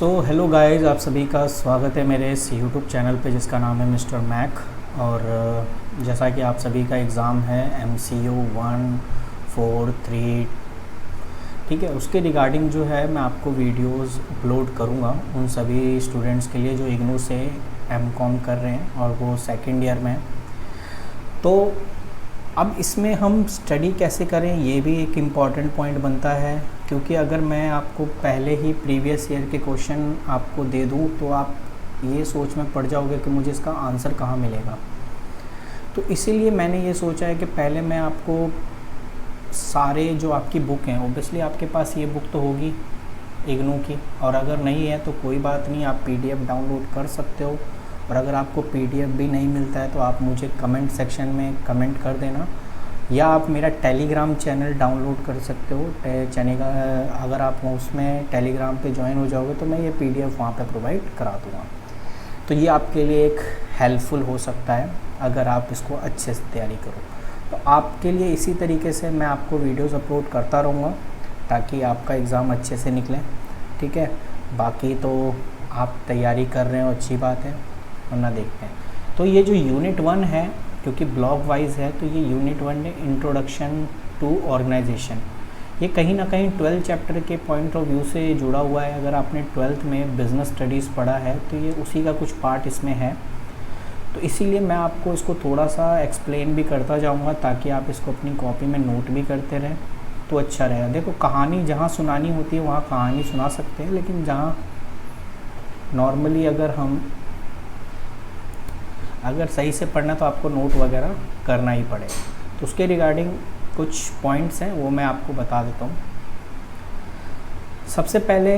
Hello guys, आप सभी का स्वागत है मेरे इस यूट्यूब चैनल पे जिसका नाम है मिस्टर मैक। और जैसा कि आप सभी का एग्ज़ाम है MCU 1, 4, 3, ठीक है, उसके रिगार्डिंग जो है मैं आपको वीडियोस अपलोड करूँगा उन सभी स्टूडेंट्स के लिए जो इग्नू से MCOM कर रहे हैं और वो सेकेंड ईयर में हैं। तो अब इसमें हम स्टडी कैसे करें ये भी एक इम्पॉर्टेंट पॉइंट बनता है, क्योंकि अगर मैं आपको पहले ही प्रीवियस ईयर के क्वेश्चन आपको दे दूं तो आप ये सोच में पड़ जाओगे कि मुझे इसका आंसर कहाँ मिलेगा। तो इसीलिए मैंने ये सोचा है कि पहले मैं आपको सारे जो आपकी बुक हैं, ओबियसली आपके पास ये बुक तो होगी इग्नू की, और अगर नहीं है तो कोई बात नहीं, आप PDF डाउनलोड कर सकते हो। और अगर आपको PDF भी नहीं मिलता है तो आप मुझे कमेंट सेक्शन में कमेंट कर देना, या आप मेरा टेलीग्राम चैनल डाउनलोड कर सकते हो। अगर आप उसमें टेलीग्राम पे ज्वाइन हो जाओगे तो मैं ये PDF वहाँ पे प्रोवाइड करा दूँगा। तो ये आपके लिए एक हेल्पफुल हो सकता है अगर आप इसको अच्छे से तैयारी करो। तो आपके लिए इसी तरीके से मैं आपको वीडियोज़ अपलोड करता रहूँगा ताकि आपका एग्ज़ाम अच्छे से निकले, ठीक है। बाकी तो आप तैयारी कर रहे हो, अच्छी बात है, वरना देखते हैं। तो ये जो यूनिट 1 है, क्योंकि ब्लॉक वाइज है, तो ये यूनिट 1 है इंट्रोडक्शन टू ऑर्गेनाइजेशन। ये कहीं ना कहीं 12 चैप्टर के पॉइंट ऑफ व्यू से जुड़ा हुआ है। अगर आपने 12th में बिज़नेस स्टडीज़ पढ़ा है तो ये उसी का कुछ पार्ट इसमें है। तो इसीलिए मैं आपको इसको थोड़ा सा एक्सप्लेन भी करता जाऊँगा ताकि आप इसको अपनी कॉपी में नोट भी करते रहें तो अच्छा रहेगा। देखो, कहानी जहाँ सुनानी होती है वहाँ कहानी सुना सकते हैं, लेकिन जहाँ नॉर्मली अगर सही से पढ़ना तो आपको नोट वगैरह करना ही पड़ेगा। तो उसके रिगार्डिंग कुछ पॉइंट्स हैं वो मैं आपको बता देता हूँ। सबसे पहले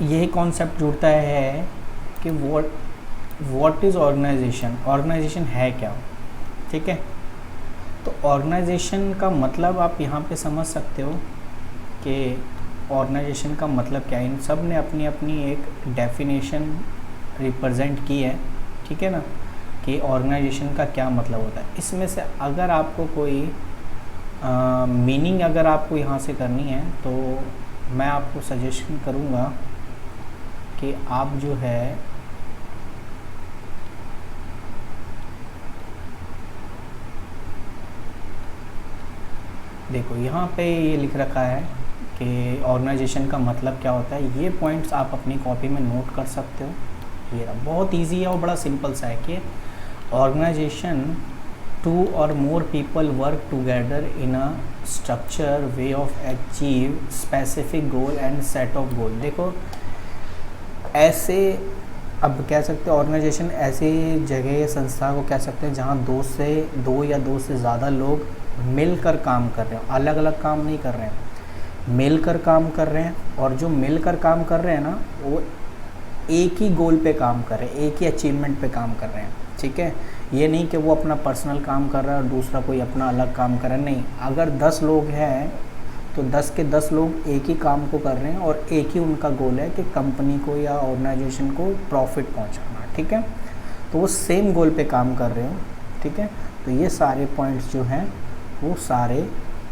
यही कॉन्सेप्ट जुड़ता है कि व्हाट इज़ ऑर्गेनाइजेशन। ऑर्गेनाइजेशन है क्या, ठीक है। तो ऑर्गेनाइजेशन का मतलब आप यहाँ पे समझ सकते हो कि ऑर्गेनाइजेशन का मतलब क्या है। इन सब ने अपनी अपनी एक डेफिनेशन रिप्रेजेंट की है, ठीक है ना, कि ऑर्गेनाइजेशन का क्या मतलब होता है। इसमें से अगर आपको कोई मीनिंग अगर आपको यहाँ से करनी है तो मैं आपको सजेशन करूँगा कि आप जो है देखो, यहाँ पे ये लिख रखा है कि ऑर्गेनाइजेशन का मतलब क्या होता है। ये पॉइंट्स आप अपनी कॉपी में नोट कर सकते हो। ये बहुत इजी है और बड़ा सिंपल सा है कि ऑर्गेनाइजेशन 2 और more people work together in a structure way of achieve specific goal and set of goal. देखो, ऐसे अब कह सकते हैं ऑर्गेनाइजेशन ऐसी जगह या संस्था को कह सकते हैं जहाँ दो या दो से ज़्यादा लोग मिलकर काम कर रहे हैं, अलग अलग काम नहीं कर रहे हैं, मिलकर काम कर रहे हैं। और जो मिलकर काम कर रहे हैं ना, वो एक ही गोल पे काम कर रहे हैं, एक ही अचीवमेंट पे काम कर रहे हैं, ठीक है। ये नहीं कि वो अपना पर्सनल काम कर रहा है और दूसरा कोई अपना अलग काम कर रहा है, नहीं। अगर 10 लोग हैं तो 10 के 10 लोग एक ही काम को कर रहे हैं और एक ही उनका गोल है कि कंपनी को या ऑर्गेनाइजेशन को प्रॉफिट पहुंचाना, ठीक है। तो वो सेम गोल पे काम कर रहे हो, ठीक है। तो ये सारे पॉइंट्स जो हैं वो सारे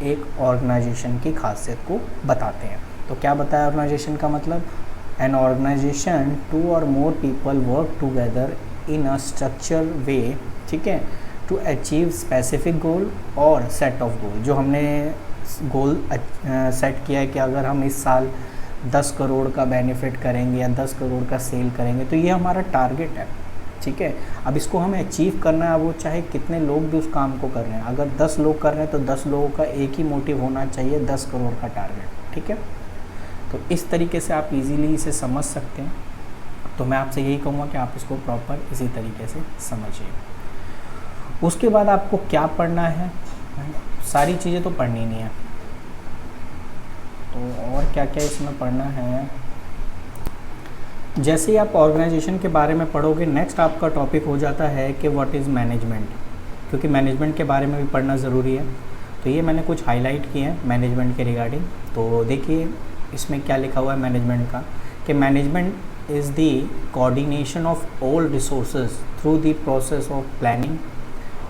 एक ऑर्गेनाइजेशन की खासियत को बताते हैं। तो क्या बताया ऑर्गेनाइजेशन का मतलब? एन ऑर्गेनाइजेशन 2 और more people work together in a structure way, ठीक है, टू अचीव स्पेसिफिक गोल और सेट ऑफ गोल। जो हमने गोल सेट किया है कि अगर हम इस साल 10 करोड़ का बेनिफिट करेंगे या 10 करोड़ का सेल करेंगे, तो ये हमारा टारगेट है, ठीक है। अब इसको हमें अचीव करना है, वो चाहे कितने लोग भी उस काम को कर रहे हैं। अगर 10 लोग कर रहे हैं तो 10 लोगों का एक ही मोटिव होना चाहिए, 10 करोड़ का टारगेट, ठीक है। तो इस तरीके से आप इजीली इसे समझ सकते हैं। तो मैं आपसे यही कहूँगा कि आप इसको प्रॉपर इसी तरीके से समझिए। उसके बाद आपको क्या पढ़ना है, सारी चीज़ें तो पढ़नी नहीं है, तो और क्या क्या इसमें पढ़ना है। जैसे ही आप ऑर्गेनाइजेशन के बारे में पढ़ोगे, नेक्स्ट आपका टॉपिक हो जाता है कि व्हाट इज़ मैनेजमेंट, क्योंकि मैनेजमेंट के बारे में भी पढ़ना ज़रूरी है। तो ये मैंने कुछ हाईलाइट किए हैं मैनेजमेंट के रिगार्डिंग। तो देखिए इसमें क्या लिखा हुआ है मैनेजमेंट का, कि management is the coordination of all resources through the process of planning,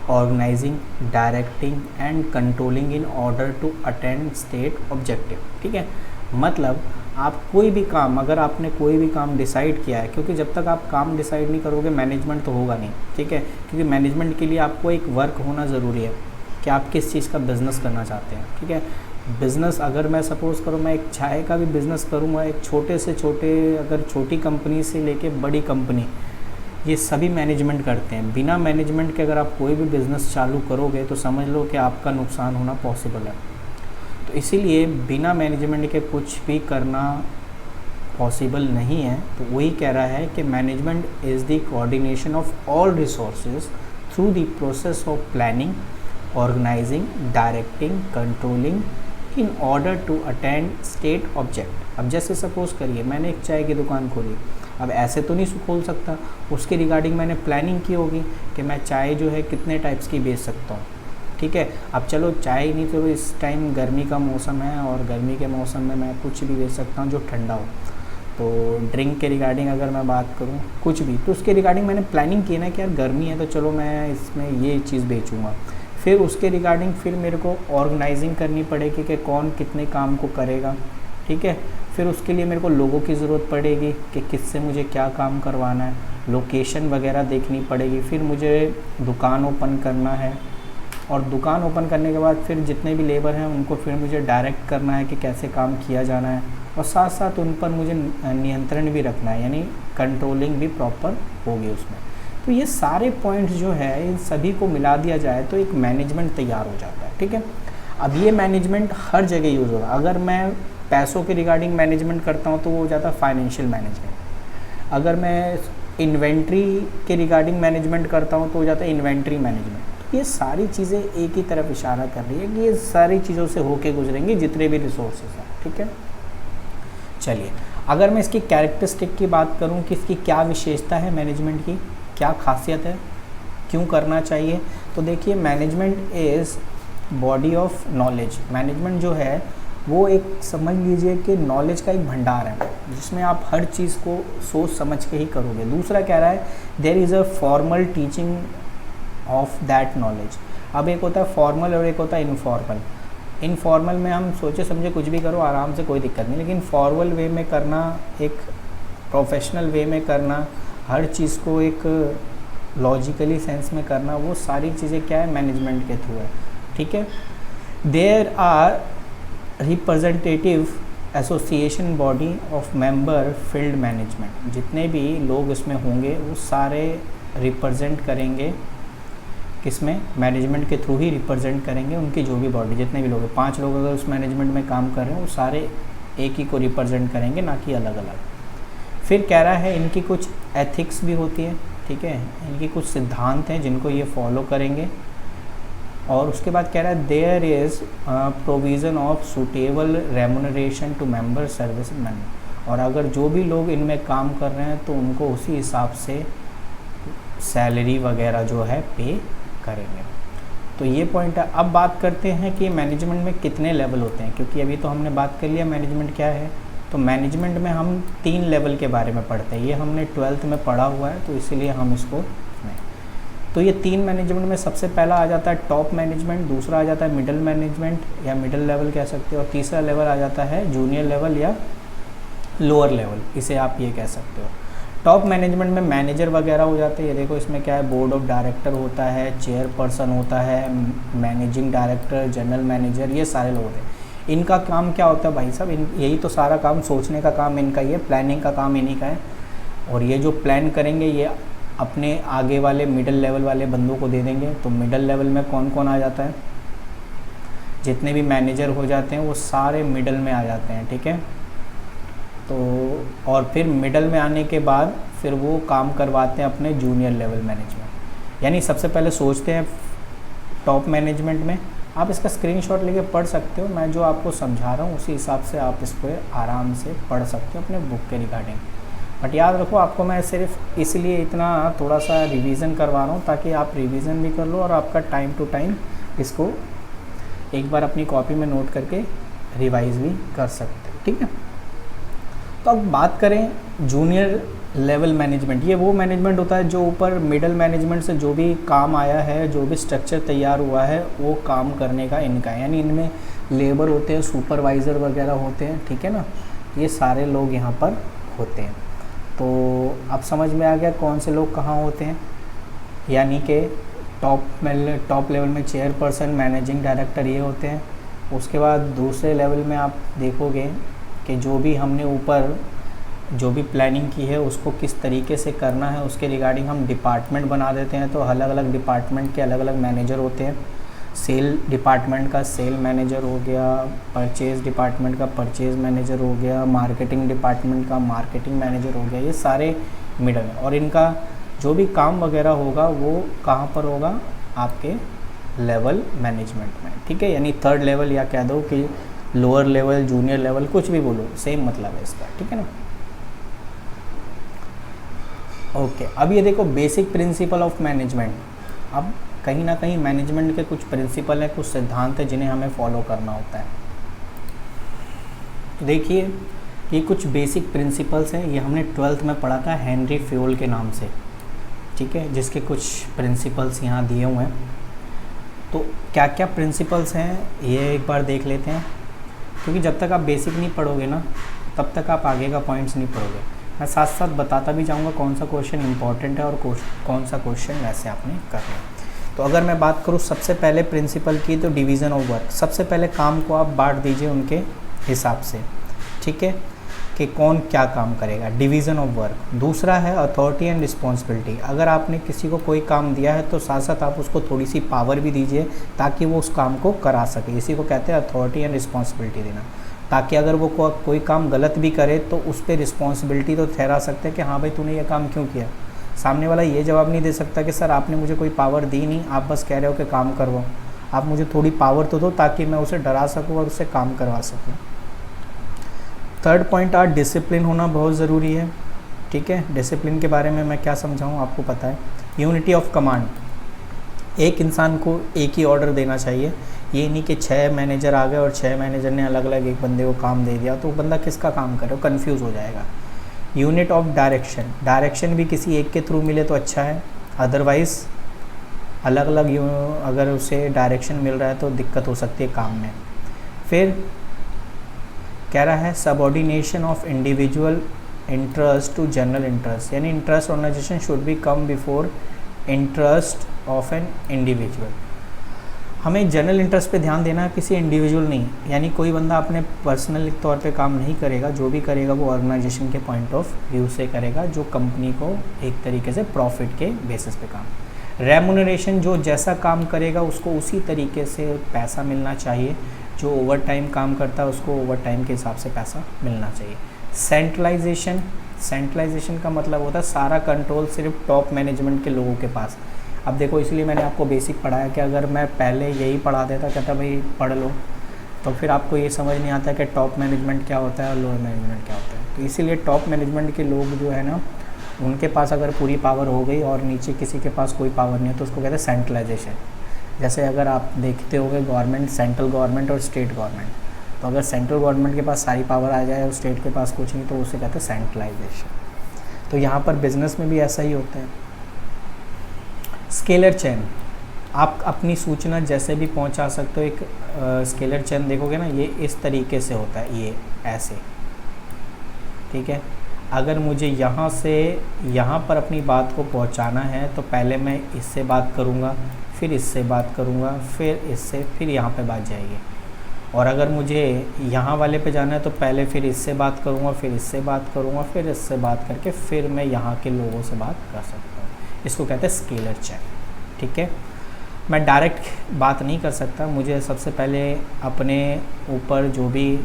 organizing, directing and controlling in order to attend state objective, ठीक है। मतलब आप कोई भी काम, अगर आपने कोई भी काम डिसाइड किया है, क्योंकि जब तक आप काम डिसाइड नहीं करोगे मैनेजमेंट तो होगा नहीं, ठीक है। क्योंकि मैनेजमेंट के लिए आपको एक वर्क होना ज़रूरी है कि आप किस चीज़ का बिज़नेस करना चाहते हैं, ठीक है। बिज़नेस अगर मैं सपोज़ करूँ, मैं एक चाय का भी बिज़नेस करूँगा, एक छोटे से छोटे, अगर छोटी कंपनी से लेके बड़ी कंपनी, ये सभी मैनेजमेंट करते हैं। बिना मैनेजमेंट के अगर आप कोई भी बिज़नेस चालू करोगे तो समझ लो कि आपका नुकसान होना पॉसिबल है। तो इसीलिए बिना मैनेजमेंट के कुछ भी करना पॉसिबल नहीं है। तो वही कह रहा है कि management is the coordination of all resources through the process of planning, organizing, directing, controlling in order to attend state object. अब जैसे सपोज़ करिए मैंने एक चाय की दुकान खोली, अब ऐसे तो नहीं खोल सकता, उसके रिगार्डिंग मैंने प्लानिंग की होगी कि मैं चाय जो है कितने टाइप्स की बेच सकता हूँ, ठीक है। अब चलो चाय नहीं तो इस टाइम गर्मी का मौसम है और गर्मी के मौसम में मैं कुछ भी बेच सकता हूँ जो ठंडा हो। तो ड्रिंक के रिगार्डिंग अगर मैं बात करूँ कुछ भी, तो उसके रिगार्डिंग मैंने प्लानिंग की ना कि यार गर्मी है तो चलो मैं इसमें ये चीज़ बेचूँगा। फिर उसके रिगार्डिंग फिर मेरे को ऑर्गेनाइजिंग करनी पड़ेगी कि कौन कितने काम को करेगा, ठीक है। फिर उसके लिए मेरे को लोगों की ज़रूरत पड़ेगी कि किससे मुझे क्या काम करवाना है, लोकेशन वगैरह देखनी पड़ेगी। फिर मुझे दुकान ओपन करना है और दुकान ओपन करने के बाद फिर जितने भी लेबर हैं उनको फिर मुझे डायरेक्ट करना है कि कैसे काम किया जाना है, और साथ साथ उन पर मुझे नियंत्रण भी रखना है, यानी कंट्रोलिंग भी प्रॉपर होगी उसमें। तो ये सारे पॉइंट्स जो है इन सभी को मिला दिया जाए तो एक मैनेजमेंट तैयार हो जाता है, ठीक है। अब ये मैनेजमेंट हर जगह यूज़ होगा। अगर मैं पैसों के रिगार्डिंग मैनेजमेंट करता हूँ तो वो हो जाता है फाइनेंशियल मैनेजमेंट। अगर मैं इन्वेंट्री के रिगार्डिंग मैनेजमेंट करता हूँ तो हो जाता है इन्वेंट्री मैनेजमेंट। ये सारी चीज़ें एक ही तरफ इशारा कर रही है कि ये सारी चीज़ों से होके गुजरेंगी जितने भी रिसोर्सेज हैं, ठीक है। चलिए, अगर मैं इसकी कैरेक्टरिस्टिक की बात करूं कि इसकी क्या विशेषता है, मैनेजमेंट की क्या खासियत है, क्यों करना चाहिए, तो देखिए management is body of knowledge. Management जो है वो एक समझ लीजिए कि नॉलेज का एक भंडार है जिसमें आप हर चीज़ को सोच समझ के ही करोगे। दूसरा कह रहा है there is a formal teaching of that knowledge. अब एक होता है फॉर्मल और एक होता है इनफॉर्मल। इनफॉर्मल में हम सोचे समझे कुछ भी करो आराम से, कोई दिक्कत नहीं, लेकिन फॉर्मल वे में करना, एक प्रोफेशनल वे में करना, हर चीज़ को एक लॉजिकली सेंस में करना, वो सारी चीज़ें क्या है मैनेजमेंट के थ्रू है, ठीक है। There are representative association body of member field management. जितने भी लोग इसमें होंगे वो सारे रिप्रेजेंट करेंगे किसमें, मैनेजमेंट के थ्रू ही रिप्रेजेंट करेंगे उनकी जो भी बॉडी, जितने भी लोग हैं, 5 लोग अगर उस मैनेजमेंट में काम कर रहे हैं वो सारे एक ही को रिप्रेजेंट करेंगे, ना कि अलग अलग। फिर कह रहा है इनकी कुछ एथिक्स भी होती है, ठीक है, इनकी कुछ सिद्धांत हैं जिनको ये फॉलो करेंगे। और उसके बाद कह रहा है there is provision of suitable remuneration to member service man. और अगर जो भी लोग इनमें काम कर रहे हैं तो उनको उसी हिसाब से सैलरी वगैरह जो है पे करेंगे। तो ये पॉइंट है। अब बात करते हैं कि मैनेजमेंट में कितने लेवल होते हैं, क्योंकि अभी तो हमने बात कर लिया मैनेजमेंट क्या है। तो मैनेजमेंट में हम 3 लेवल के बारे में पढ़ते हैं, ये हमने 12th में पढ़ा हुआ है तो इसीलिए हम इसको तो ये 3 मैनेजमेंट में सबसे पहला आ जाता है टॉप मैनेजमेंट, दूसरा आ जाता है मिडिल मैनेजमेंट या मिडिल लेवल कह सकते हो, और तीसरा लेवल आ जाता है जूनियर लेवल या लोअर लेवल, इसे आप ये कह सकते हो। टॉप मैनेजमेंट में मैनेजर वगैरह हो जाते हैं। ये देखो इसमें क्या है, बोर्ड ऑफ डायरेक्टर होता है, चेयरपर्सन होता है, मैनेजिंग डायरेक्टर, जनरल मैनेजर, ये सारे लोग होते हैं। इनका काम क्या होता है भाई साहब, यही तो सारा काम, सोचने का काम इनका ही है, प्लानिंग का काम इन्हीं का है। और ये जो प्लान करेंगे ये अपने आगे वाले मिडिल लेवल वाले बंदों को दे देंगे। तो मिडिल लेवल में कौन कौन आ जाता है, जितने भी मैनेजर हो जाते हैं वो सारे मिडिल में आ जाते हैं, ठीक है। तो और फिर मिडिल में आने के बाद फिर वो काम करवाते हैं अपने जूनियर लेवल मैनेजमेंट। यानी सबसे पहले सोचते हैं टॉप मैनेजमेंट में, आप इसका स्क्रीनशॉट लेके पढ़ सकते हो, मैं जो आपको समझा रहा हूँ उसी हिसाब से आप इसको आराम से पढ़ सकते हो अपने बुक के रिगार्डिंग। बट याद रखो आपको मैं सिर्फ इसलिए इतना थोड़ा सा रिवीजन करवा रहा हूँ ताकि आप रिवीजन भी कर लो और आपका टाइम टू टाइम इसको एक बार अपनी कॉपी में नोट करके रिवाइज भी कर सकते हो, ठीक है। तो अब बात करें जूनियर लेवल मैनेजमेंट। ये वो मैनेजमेंट होता है जो ऊपर मिडिल मैनेजमेंट से जो भी काम आया है, जो भी स्ट्रक्चर तैयार हुआ है वो काम करने का इनका है। यानी इनमें लेबर होते हैं, सुपरवाइज़र वगैरह होते हैं, ठीक है ना। ये सारे लोग यहाँ पर होते हैं। तो अब समझ में आ गया कौन से लोग कहाँ होते हैं, यानी कि टॉप लेवल में चेयरपर्सन, मैनेजिंग डायरेक्टर ये होते हैं। उसके बाद दूसरे लेवल में आप देखोगे कि जो भी हमने ऊपर जो भी प्लानिंग की है उसको किस तरीके से करना है, उसके रिगार्डिंग हम डिपार्टमेंट बना देते हैं। तो अलग अलग डिपार्टमेंट के अलग अलग मैनेजर होते हैं। सेल डिपार्टमेंट का सेल मैनेजर हो गया, परचेज़ डिपार्टमेंट का परचेज़ मैनेजर हो गया, मार्केटिंग डिपार्टमेंट का मार्केटिंग मैनेजर हो गया। ये सारे मिडल हैं और इनका जो भी काम वगैरह होगा वो कहाँ पर होगा, आपके लेवल मैनेजमेंट में, ठीक है। यानी थर्ड लेवल या कह दो कि लोअर लेवल, जूनियर लेवल, कुछ भी बोलो, सेम मतलब है इसका, ठीक है ना। ओके, अब ये देखो बेसिक प्रिंसिपल ऑफ मैनेजमेंट। अब कहीं ना कहीं मैनेजमेंट के कुछ प्रिंसिपल हैं, कुछ सिद्धांत हैं जिन्हें हमें फॉलो करना होता है। तो देखिए ये कुछ बेसिक प्रिंसिपल्स हैं, ये हमने 12th में पढ़ा था हेनरी फ्योल के नाम से, ठीक है, जिसके कुछ प्रिंसिपल्स यहाँ दिए हुए हैं। तो क्या क्या प्रिंसिपल्स हैं ये एक बार देख लेते हैं, क्योंकि जब तक आप बेसिक नहीं पढ़ोगे ना तब तक आप आगे का पॉइंट्स नहीं पढ़ोगे। मैं साथ साथ बताता भी जाऊँगा कौन सा क्वेश्चन इंपॉर्टेंट है और कौन सा क्वेश्चन वैसे आपने करना है। तो अगर मैं बात करूँ सबसे पहले प्रिंसिपल की, तो डिवीज़न ऑफ वर्क। सबसे पहले काम को आप बांट दीजिए उनके हिसाब से, ठीक है, कि कौन क्या काम करेगा, डिवीज़न ऑफ वर्क। दूसरा है अथॉरिटी एंड रिस्पॉन्सिबिलिटी। अगर आपने किसी को कोई काम दिया है तो साथ साथ आप उसको थोड़ी सी पावर भी दीजिए ताकि वो उस काम को करा सके। इसी को कहते हैं अथॉरिटी एंड रिस्पॉन्सिबिलिटी देना, ताकि अगर वो कोई काम गलत भी करे तो उस पर रिस्पॉन्सिबिलिटी तो ठहरा सकते हैं कि हाँ भाई तूने ये काम क्यों किया। सामने वाला ये जवाब नहीं दे सकता कि सर आपने मुझे कोई पावर दी नहीं, आप बस कह रहे हो कि काम करवाओ। आप मुझे थोड़ी पावर तो दो ताकि मैं उसे डरा सकूँ और उससे काम करवा सकूँ। थर्ड पॉइंट आज डिसिप्लिन होना बहुत ज़रूरी है, ठीक है। डिसिप्लिन के बारे में मैं क्या समझाऊँ, आपको पता है। यूनिटी ऑफ कमांड, एक इंसान को एक ही ऑर्डर देना चाहिए। ये नहीं कि 6 मैनेजर आ गए और 6 मैनेजर ने अलग अलग एक बंदे को काम दे दिया तो वो बंदा किसका काम करे, वो कन्फ्यूज़ हो जाएगा। यूनिट ऑफ डायरेक्शन, डायरेक्शन भी किसी एक के थ्रू मिले तो अच्छा है, अदरवाइज़ अलग अलग अगर उसे डायरेक्शन मिल रहा है तो दिक्कत हो सकती है काम में। फिर कह रहा है subordination of individual interest to general interest, यानी interest organization should be come before interest of an individual. हमें जनरल इंटरेस्ट पे ध्यान देना है, किसी इंडिविजुअल नहीं। यानी कोई बंदा अपने पर्सनल तौर पे काम नहीं करेगा, जो भी करेगा वो ऑर्गेनाइजेशन के पॉइंट ऑफ व्यू से करेगा, जो कंपनी को एक तरीके से प्रॉफिट के बेसिस पे काम। रेमुनरेशन, जो जैसा काम करेगा उसको उसी तरीके से पैसा मिलना चाहिए। जो ओवर टाइम काम करता है उसको ओवर टाइम के हिसाब से पैसा मिलना चाहिए। सेंट्रलाइजेशन, सेंट्रलाइजेशन का मतलब होता है सारा कंट्रोल सिर्फ टॉप मैनेजमेंट के लोगों के पास। अब देखो इसलिए मैंने आपको बेसिक पढ़ाया कि अगर मैं पहले यही पढ़ा देता, कहता भाई पढ़ लो, तो फिर आपको ये समझ नहीं आता कि टॉप मैनेजमेंट क्या होता है और लोअर मैनेजमेंट क्या होता है। तो इसीलिए टॉप मैनेजमेंट के लोग जो है ना, उनके पास अगर पूरी पावर हो गई और नीचे किसी के पास कोई पावर नहीं है तो उसको कहते हैं सेंट्रलाइजेशन। जैसे अगर आप देखते होंगे गवर्नमेंट, सेंट्रल गवर्नमेंट और स्टेट गवर्नमेंट, तो अगर सेंट्रल गवर्नमेंट के पास सारी पावर आ जाए और स्टेट के पास कुछ नहीं तो उसे कहते हैं सेंट्रलाइजेशन। तो यहाँ पर बिजनेस में भी ऐसा ही होता है। स्केलर चेन, आप अपनी सूचना जैसे भी पहुंचा सकते हो। एक स्केलर चेन देखोगे ना, ये इस तरीके से होता है, ये ऐसे, ठीक है। अगर मुझे यहाँ से यहाँ पर अपनी बात को पहुंचाना है तो पहले मैं इससे बात करूँगा, फिर इससे बात करूँगा, फिर इससे, फिर यहाँ पे बात जाएगी। और अगर मुझे यहाँ वाले पे जाना है तो पहले फिर इससे बात करूँगा, फिर इससे बात करूँगा, फिर इससे बात करके फिर मैं यहाँ के लोगों से बात कर सकता हूँ। इसको कहते हैं स्केलर चेन, ठीक है। मैं डायरेक्ट बात नहीं कर सकता, मुझे सबसे पहले अपने ऊपर जो भी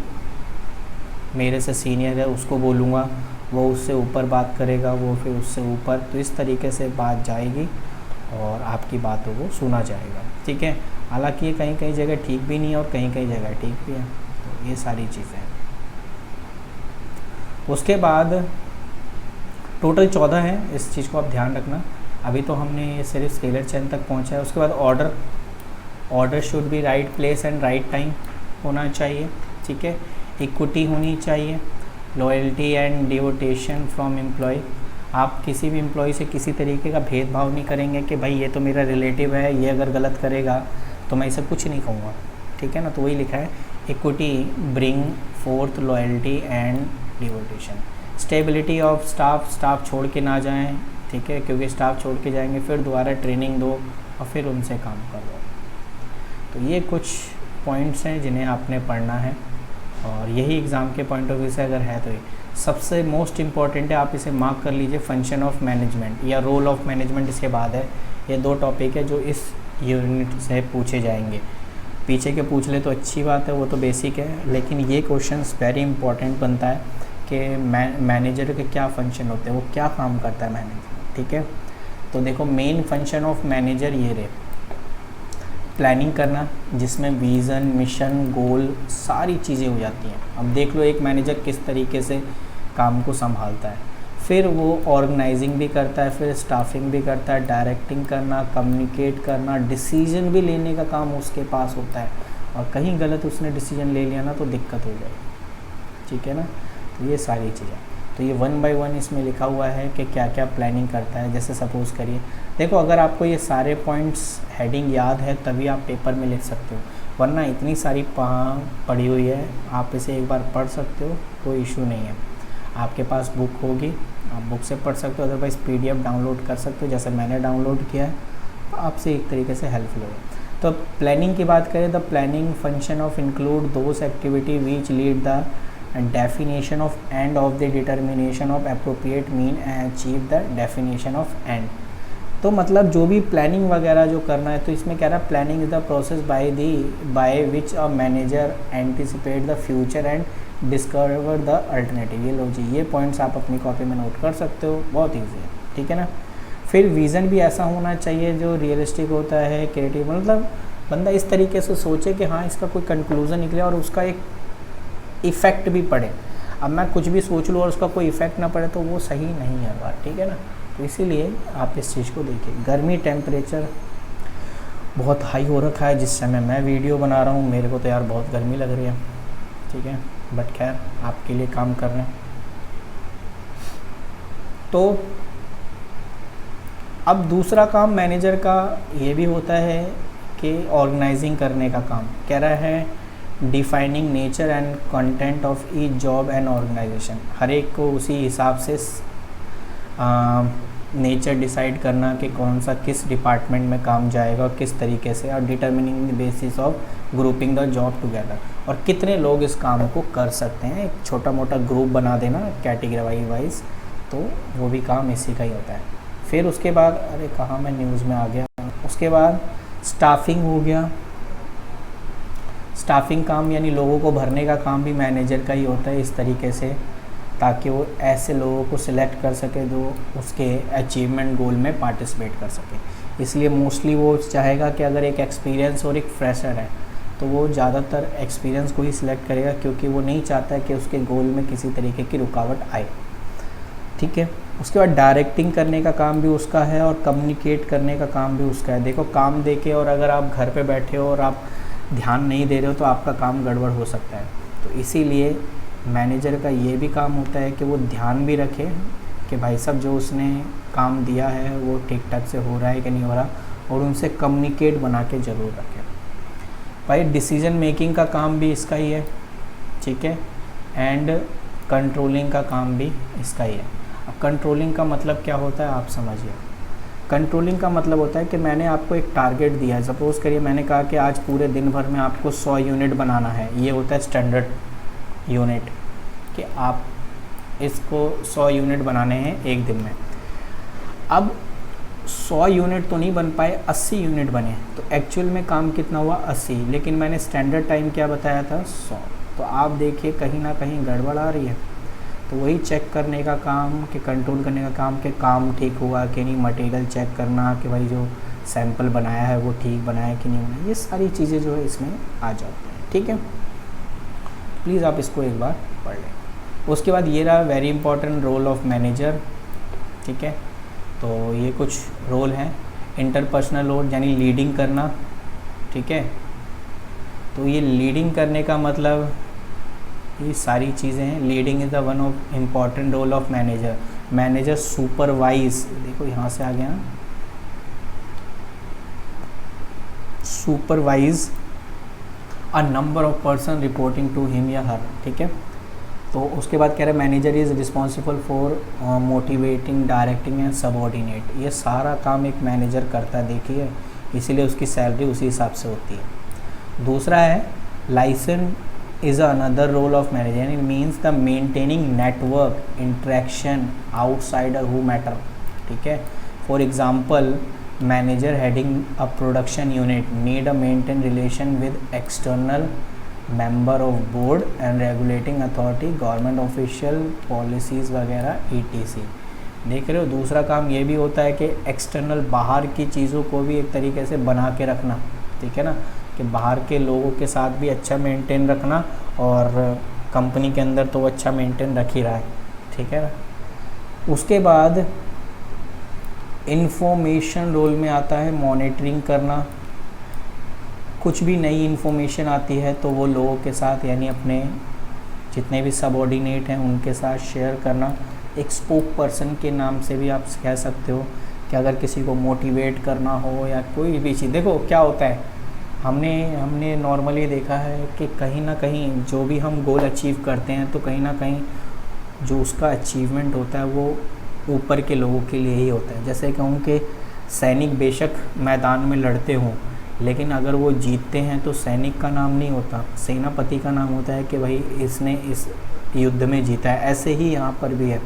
मेरे से सीनियर है उसको बोलूँगा, वो उससे ऊपर बात करेगा, वो फिर उससे ऊपर, तो इस तरीके से बात जाएगी और आपकी बातों को सुना जाएगा, ठीक है। हालांकि ये कहीं कहीं जगह ठीक भी नहीं है और कहीं कहीं जगह ठीक भी है। तो ये सारी चीज़ें, उसके बाद टोटल 14 है, इस चीज़ को आप ध्यान रखना। अभी तो हमने सिर्फ स्केलर चेन तक पहुंचा है। उसके बाद order, order should be right place and right time होना चाहिए, ठीक है। इक्विटी होनी चाहिए, लॉयल्टी एंड डिवोटेशन फ्रॉम एम्प्लॉय। आप किसी भी एम्प्लॉय से किसी तरीके का भेदभाव नहीं करेंगे कि भाई ये तो मेरा रिलेटिव है, ये अगर गलत करेगा तो मैं इसे कुछ नहीं कहूँगा, ठीक है ना। तो वही लिखा है, equity bring forth loyalty and devotion. Stability of staff, staff छोड़ के ना जाएं, ठीक है, क्योंकि स्टाफ छोड़ के जाएंगे फिर दोबारा ट्रेनिंग दो और फिर उनसे काम करवाओ। तो ये कुछ पॉइंट्स हैं जिन्हें आपने पढ़ना है, और यही एग्ज़ाम के पॉइंट ऑफ व्यू से अगर है तो ये सबसे मोस्ट इम्पॉर्टेंट है, आप इसे मार्क कर लीजिए। फंक्शन ऑफ मैनेजमेंट या रोल ऑफ मैनेजमेंट इसके बाद है। ये 2 टॉपिक है जो इस यूनिट से पूछे जाएंगे। पीछे के पूछ ले तो अच्छी बात है, वो तो बेसिक है, लेकिन ये क्वेश्चंस वेरी इंपॉर्टेंट बनता है कि मैनेजर के क्या फंक्शन होते हैं, वो क्या काम करता है मैनेजर, ठीक है। तो देखो मेन फंक्शन ऑफ मैनेजर ये रहे, प्लानिंग करना, जिसमें विज़न, मिशन, गोल सारी चीज़ें हो जाती हैं। अब देख लो एक मैनेजर किस तरीके से काम को संभालता है। फिर वो ऑर्गेनाइजिंग भी करता है, फिर स्टाफिंग भी करता है, डायरेक्टिंग करना, कम्युनिकेट करना, डिसीजन भी लेने का काम उसके पास होता है, और कहीं गलत उसने डिसीजन ले लिया ना तो दिक्कत हो जाएगी, ठीक है ना। तो ये सारी चीज़ें, तो ये 1 बाय 1 इसमें लिखा हुआ है कि क्या क्या प्लानिंग करता है। जैसे सपोज़ करिए, देखो अगर आपको ये सारे पॉइंट्स हेडिंग याद है तभी आप पेपर में लिख सकते हो, वरना इतनी सारी पड़ी हुई है, आप इसे एक बार पढ़ सकते हो, कोई इशू नहीं है। आपके पास बुक होगी, आप बुक से पढ़ सकते हो, अदरवाइज़ PDF डाउनलोड कर सकते हो, जैसे मैंने डाउनलोड किया है, तो आपसे एक तरीके से हेल्पफुल होगा। तो प्लानिंग की बात करें, the planning function of include those activity which lead the definition of end of the determination of appropriate mean and achieve the definition of and. तो मतलब जो भी प्लानिंग वगैरह जो करना है, तो इसमें कह रहा है planning is the process by which a manager anticipate the future and discover the alternative. ये लो जी, ये पॉइंट्स आप अपनी कॉपी में नोट कर सकते हो, बहुत ईजी है, ठीक है ना। फिर विज़न भी ऐसा होना चाहिए जो रियलिस्टिक होता है, क्रिएटिव, मतलब बंदा इस तरीके से सोचे कि हाँ इसका कोई कंक्लूज़न निकले और उसका एक इफ़ेक्ट भी पड़े। अब मैं कुछ भी सोच लूँ और उसका कोई इफ़ेक्ट ना पड़े तो वो सही नहीं है बात, ठीक है ना। तो इसीलिए आप इस चीज़ को देखिए। गर्मी टेम्परेचर बहुत हाई हो रखा है, जिस समय मैं वीडियो बना रहा हूँ मेरे को तो यार बहुत गर्मी लग रही है, ठीक है, बट खैर आपके लिए काम कर रहे हैं। तो अब दूसरा काम मैनेजर का ये भी होता है कि ऑर्गेनाइजिंग करने का काम। कह रहा है defining nature and content of each job and organization. हर एक को उसी हिसाब से नेचर डिसाइड करना कि कौन सा किस डिपार्टमेंट में काम जाएगा और किस तरीके से, और determining the basis of grouping the job together, और कितने लोग इस काम को कर सकते हैं। एक छोटा मोटा ग्रुप बना देना कैटेगरी वाइज, तो वो भी काम इसी का ही होता है। फिर उसके बाद, अरे कहाँ मैं न्यूज़ में आ गया, उसके बाद स्टाफिंग हो गया। स्टाफिंग काम यानी लोगों को भरने का काम भी मैनेजर का ही होता है इस तरीके से, ताकि वो ऐसे लोगों को सिलेक्ट कर सके जो उसके अचीवमेंट गोल में पार्टिसिपेट कर सके। इसलिए मोस्टली वो चाहेगा कि अगर एक एक्सपीरियंस और एक फ्रेशर है तो वो ज़्यादातर एक्सपीरियंस को ही सिलेक्ट करेगा, क्योंकि वो नहीं चाहता कि उसके गोल में किसी तरीके की रुकावट आए, ठीक है। उसके बाद डायरेक्टिंग करने का काम भी उसका है और कम्युनिकेट करने का काम भी उसका है। देखो काम देके और अगर आप घर पे बैठे हो और आप ध्यान नहीं दे रहे हो तो आपका काम गड़बड़ हो सकता है। तो इसीलिए मैनेजर का ये भी काम होता है कि वो ध्यान भी रखे कि भाई साहब जो उसने काम दिया है वो ठीक ठाक से हो रहा है कि नहीं हो रहा, और उनसे कम्युनिकेट बना के ज़रूर रखें। भाई डिसीजन मेकिंग का काम भी इसका ही है, ठीक है, एंड कंट्रोलिंग का काम भी इसका ही है। अब कंट्रोलिंग का मतलब क्या होता है आप समझिए। कंट्रोलिंग का मतलब होता है कि मैंने आपको एक टारगेट दिया है। सपोज़ करिए मैंने कहा कि आज पूरे दिन भर में आपको 100 यूनिट बनाना है, ये होता है स्टैंडर्ड यूनिट, कि आप इसको 100 यूनिट बनाने हैं एक दिन में। अब 100 यूनिट तो नहीं बन पाए, 80 यूनिट बने, तो एक्चुअल में काम कितना हुआ 80, लेकिन मैंने स्टैंडर्ड टाइम क्या बताया था 100। तो आप देखिए कहीं ना कहीं गड़बड़ आ रही है। तो वही चेक करने का काम, कि कंट्रोल करने का काम, कि काम ठीक हुआ कि नहीं, मटेरियल चेक करना कि भाई जो सैंपल बनाया है वो ठीक बनाया कि नहीं बनाया, ये सारी चीज़ें जो है इसमें आ जाती हैं, ठीक है। प्लीज़ आप इसको एक बार पढ़ लें। उसके बाद ये रहा very important role of manager, ठीक है। तो ये कुछ रोल हैं। इंटरपर्सनल रोल यानी लीडिंग करना, ठीक है। तो ये लीडिंग करने का मतलब ये सारी चीज़ें हैं। Leading is the one of important role of manager. Manager supervise, देखो यहाँ से आ गया ना, supervise a number of person reporting to him या हर, ठीक है। तो उसके बाद कह रहे हैं manager is responsible for motivating, directing and subordinate. ये सारा काम एक मैनेजर करता है, देखिए, इसीलिए उसकी सैलरी उसी हिसाब से होती है। दूसरा है licence is another role of manager, यानी means the maintaining network interaction outsider who matter, ठीक है। For example manager heading a production unit need a maintain relation with external member of board and regulating authority, government official, policies वगैरह ETC। देख रहे हो, दूसरा काम ये भी होता है कि एक्सटर्नल बाहर की चीज़ों को भी एक तरीके से बना के रखना, ठीक है ना, कि बाहर के लोगों के साथ भी अच्छा मेंटेन रखना, और कंपनी के अंदर तो वो अच्छा मेंटेन रख ही रहा है, ठीक है ना। उसके बाद इंफॉर्मेशन रोल में आता है मॉनिटरिंग करना, कुछ भी नई इन्फॉर्मेशन आती है तो वो लोगों के साथ, यानी अपने जितने भी सबऑर्डिनेट हैं उनके साथ शेयर करना। एक स्पोक पर्सन के नाम से भी आप कह सकते हो कि अगर किसी को मोटिवेट करना हो या कोई भी चीज़, देखो क्या होता है, हमने नॉर्मली देखा है कि कहीं ना कहीं जो भी हम गोल अचीव करते हैं तो कहीं ना कहीं जो उसका अचीवमेंट होता है वो ऊपर के लोगों के लिए ही होता है। जैसे कहूँ कि सैनिक बेशक मैदान में लड़ते हों, लेकिन अगर वो जीतते हैं तो सैनिक का नाम नहीं होता, सेनापति का नाम होता है कि भाई इसने इस युद्ध में जीता है। ऐसे ही यहाँ पर भी है,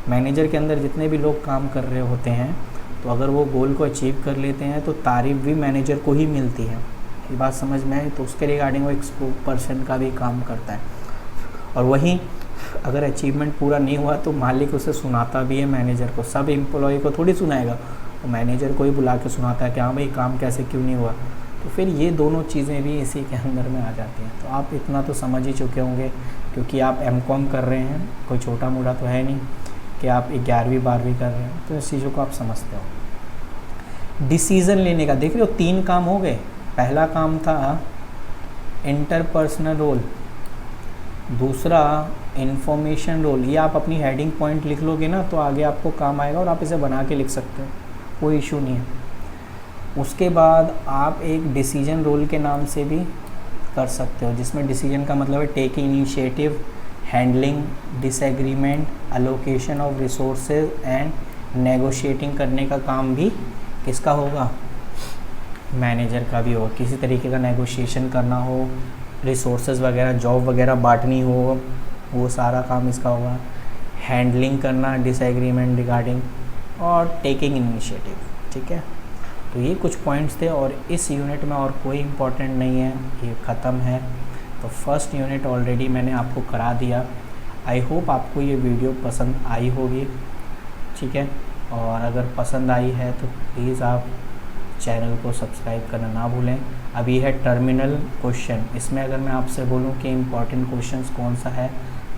मैनेजर के अंदर जितने भी लोग काम कर रहे होते हैं तो अगर वो गोल को अचीव कर लेते हैं तो तारीफ भी मैनेजर को ही मिलती है। ये बात समझ में आई, तो उसके रिगार्डिंग वो एक स्पोक पर्सन का भी काम करता है। और वहीं अगर अचीवमेंट पूरा नहीं हुआ तो मालिक उसे सुनाता भी है मैनेजर को, सब एम्प्लॉय को थोड़ी सुनाएगा, तो मैनेजर को ही बुला के सुनाता है कि हाँ भाई काम कैसे क्यों नहीं हुआ। तो फिर ये दोनों चीज़ें भी इसी के अंदर में आ जाती हैं। तो आप इतना तो समझ ही चुके होंगे क्योंकि आप M.Com कर रहे हैं, कोई छोटा मोटा तो है नहीं कि आप 11वीं 12वीं कर रहे हैं, तो इस चीज़ों को आप समझते हो। डिसीज़न लेने का देख रहे हो, 3 काम हो गए। पहला काम था इंटरपर्सनल रोल, दूसरा इंफॉर्मेशन रोल। ये आप अपनी हेडिंग पॉइंट लिख लोगे ना तो आगे आपको काम आएगा और आप इसे बना के लिख सकते हो, कोई इशू नहीं है। उसके बाद आप एक डिसीजन रोल के नाम से भी कर सकते हो, जिसमें डिसीजन का मतलब है taking initiative, handling disagreement, allocation of resources and negotiating करने का काम भी किसका होगा, मैनेजर का भी होगा। किसी तरीके का नेगोशिएशन करना हो, रिसोर्सेज वगैरह, जॉब वगैरह बांटनी हो, वो सारा काम इसका होगा। हैंडलिंग करना डिसएग्रीमेंट रिगार्डिंग, और टेकिंग इनिशिएटिव, ठीक है। तो ये कुछ पॉइंट्स थे और इस यूनिट में और कोई इम्पोर्टेंट नहीं है, ये ख़त्म है। तो फर्स्ट यूनिट ऑलरेडी मैंने आपको करा दिया। आई होप आपको ये वीडियो पसंद आई होगी, ठीक है। और अगर पसंद आई है तो प्लीज़ आप चैनल को सब्सक्राइब करना ना भूलें। अभी है टर्मिनल क्वेश्चन, इसमें अगर मैं आपसे बोलूं कि इम्पॉर्टेंट क्वेश्चंस कौन सा है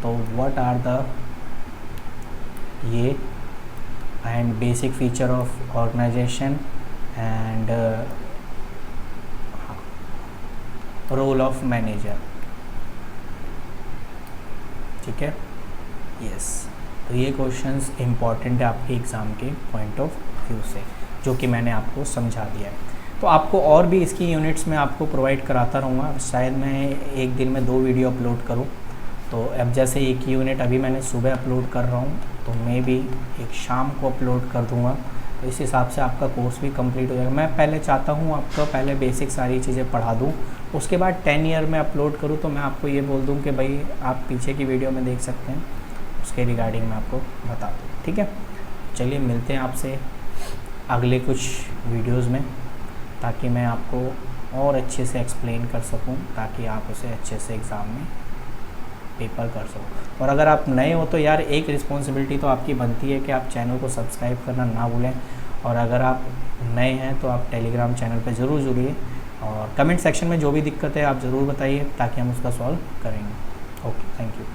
तो व्हाट आर द ये and basic feature of organization and role of manager, ठीक है, यस। तो ये क्वेश्चंस इम्पॉर्टेंट है आपके एग्ज़ाम के पॉइंट ऑफ व्यू से, जो कि मैंने आपको समझा दिया है। तो आपको और भी इसकी यूनिट्स में आपको प्रोवाइड कराता रहूँगा, शायद मैं एक दिन में 2 वीडियो अपलोड करूँ। तो अब जैसे एक यूनिट अभी मैंने सुबह अपलोड कर रहा हूँ तो मैं भी एक शाम को अपलोड कर दूँगा, तो इस हिसाब से आपका कोर्स भी कंप्लीट हो जाएगा। मैं पहले चाहता हूँ आपको पहले बेसिक सारी चीज़ें पढ़ा दूँ, उसके बाद 10 ईयर में अपलोड करूँ तो मैं आपको ये बोल दूँ कि भाई आप पीछे की वीडियो में देख सकते हैं, उसके रिगार्डिंग मैं आपको बता दूँ, ठीक है। चलिए मिलते हैं आपसे अगले कुछ वीडियोज़ में, ताकि मैं आपको और अच्छे से एक्सप्लेन कर सकूं, ताकि आप उसे अच्छे से एग्ज़ाम में पेपर कर सको। और अगर आप नए हो तो यार एक रिस्पॉन्सिबिलिटी तो आपकी बनती है कि आप चैनल को सब्सक्राइब करना ना भूलें, और अगर आप नए हैं तो आप टेलीग्राम चैनल पे ज़रूर जुड़िए, और कमेंट सेक्शन में जो भी दिक्कत है आप ज़रूर बताइए ताकि हम उसका सॉल्व करेंगे। Okay, thank you.